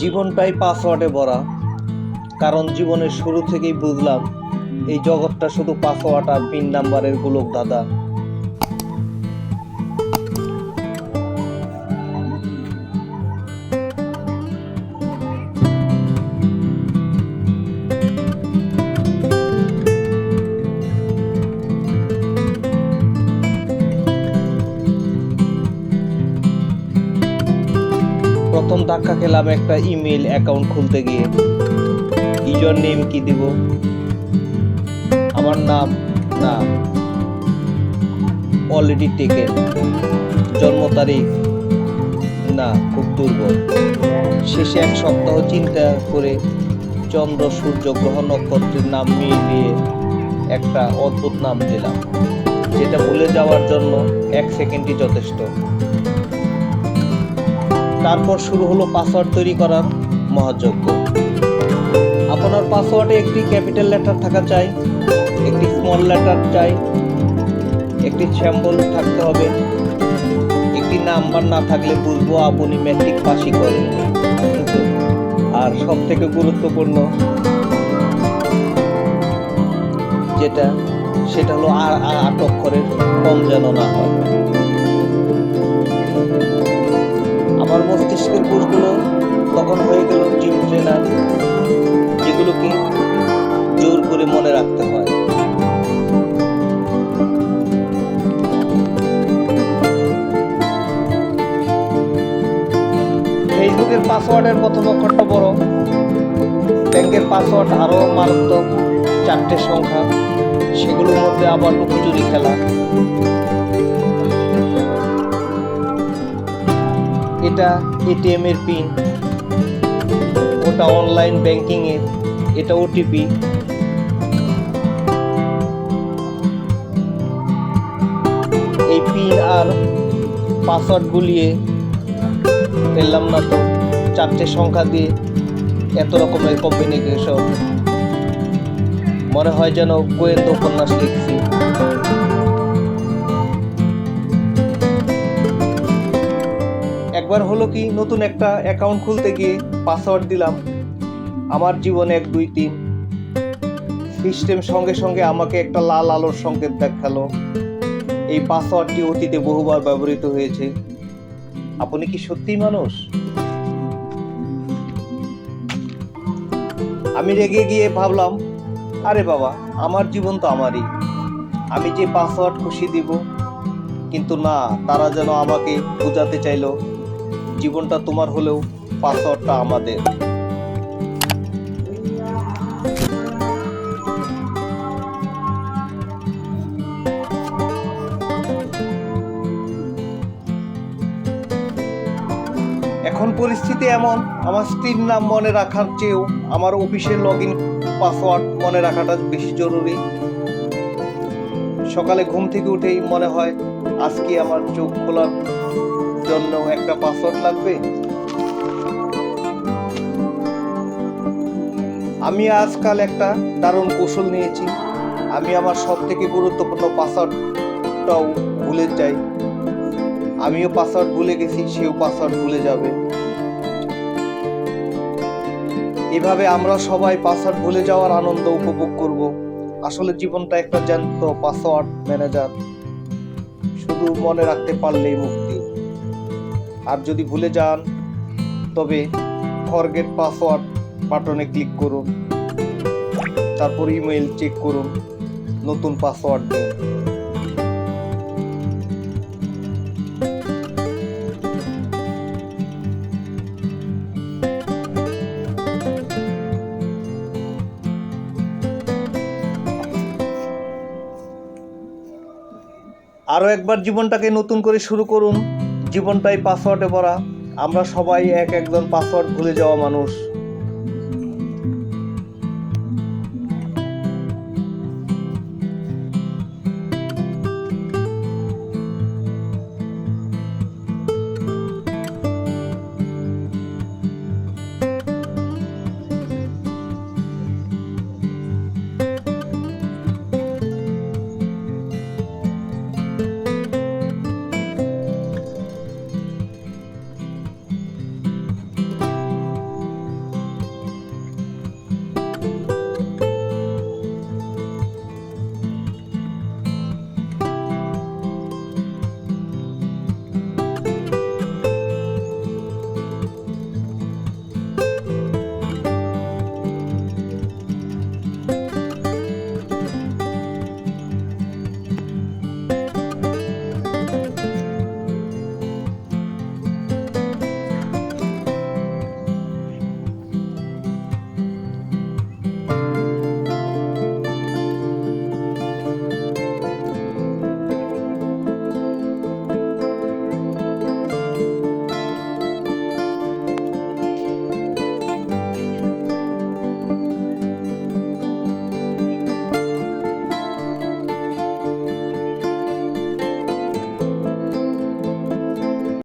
জীবনটাই পাসওয়ার্ডে ভরা। কারণ জীবনের শুরু থেকেই বুঝলাম এই জগৎটা শুধু পাসওয়ার্ড আর পিন নাম্বারের গোলক ধাঁধা। প্রথম ধাক্কা খেলাম একটা ইমেল অ্যাকাউন্ট খুলতে গিয়ে। ইউজার নেম কি দিব? আমার নাম না, অলরেডি টেকেন। জন্ম তারিখ না, খুব দুর্বল। শেষে এক সপ্তাহ চিন্তা করে চন্দ্র সূর্য গ্রহ নক্ষত্রের নাম মিলিয়ে একটা অদ্ভুত নাম দিলাম, যেটা ভুলে যাওয়ার জন্য 1 সেকেন্ডই যথেষ্ট। তারপর শুরু হলো পাসওয়ার্ড তৈরি করার মহাযজ্ঞ। আপনার পাসওয়ার্ডে একটি ক্যাপিটাল লেটার থাকা চাই, একটি স্মল লেটার চাই, একটি সিম্বল থাকতে হবে। একটি নাম্বার না থাকলে বুঝবো আপনি ম্যাট্রিক পাসই করেন। আর সব থেকে গুরুত্বপূর্ণ সেটা হলো 8 অক্ষরের কম যেন না হয়। আমার মস্তিষ্কের কোষগুলো তখন হয়ে গেল জিম ট্রেনার, যেগুলোকে জোর করে মনে রাখতে হয়। ফেসবুকের পাসওয়ার্ডের প্রথম অক্ষরটা বড়, ব্যাংকের পাসওয়ার্ড আরো মারাত্মক, 4টে সংখ্যা, সেগুলোর মধ্যে আবার লুকোচুরি খেলা। এটা এটিএম এর পিন, ওটা অনলাইন ব্যাংকিং এর, এটা ওটিপি। এই পিন আর পাসওয়ার্ড গুলিয়ে ফেললাম না তো, 4টে সংখ্যা দিয়ে এত রকমের কম্বিনেশন, মনে হয় যেন গোয়েন্দা উপন্যাস লিখছি। একবার হলো কি, নতুন একটা অ্যাকাউন্ট খুলতে গিয়ে পাসওয়ার্ড দিলাম আমার জীবন 1 2 3। সিস্টেম সঙ্গে সঙ্গে আমাকে একটা লাল আলোর সংকেত দেখালো। এই পাসওয়ার্ডটি অতীতে বহুবার ব্যবহৃত হয়েছে। আপনি কি সত্যিই মানুষ? আমি রেগে গিয়ে ভাবলাম, আরে বাবা, আমার জীবন তো আমারই, আমি যে পাসওয়ার্ড খুশি দিব। কিন্তু না, তারা যেন আমাকে বোঝাতে চাইলো জীবনটা তোমার হলেও পাসওয়ার্ডটা আমাদের। এখন পরিস্থিতি এমন, আমার স্ত্রীর নাম মনে রাখার চেয়েও আমার অফিসের লগইন পাসওয়ার্ড মনে রাখাটা বেশি জরুরি। সকালে ঘুম থেকে উঠেই মনে হয় আজকে আমার চোখ খোলার জন্য একটা পাসওয়ার্ড লাগবে। আমি আজকাল একটা দারুণ কৌশল নিয়েছি। আমি আমার সব থেকে গুরুত্বপূর্ণ পাসওয়ার্ডটাও ভুলে যাই। আমিও পাসওয়ার্ড ভুলে গেছি, সেও পাসওয়ার্ড ভুলে যাবে। এভাবে আমরা সবাই পাসওয়ার্ড ভুলে যাওয়ার আনন্দ উপভোগ করব। আসলে জীবনটা একটা জ্যান্ত পাসওয়ার্ড ম্যানেজার, শুধু মনে রাখতে পারলেই মুক্তি। আর যদি ভুলে যান, তবে ফরগেট পাসওয়ার্ড বাটনে ক্লিক করুন, তারপর ইমেল চেক করুন, নতুন পাসওয়ার্ড দিন। আরও একবার জীবনটাকে নতুন করে শুরু করুন। জীবনটাই পাসওয়ার্ডে ভরা। আমরা সবাই একজন পাসওয়ার্ড ভুলে যাওয়া মানুষ।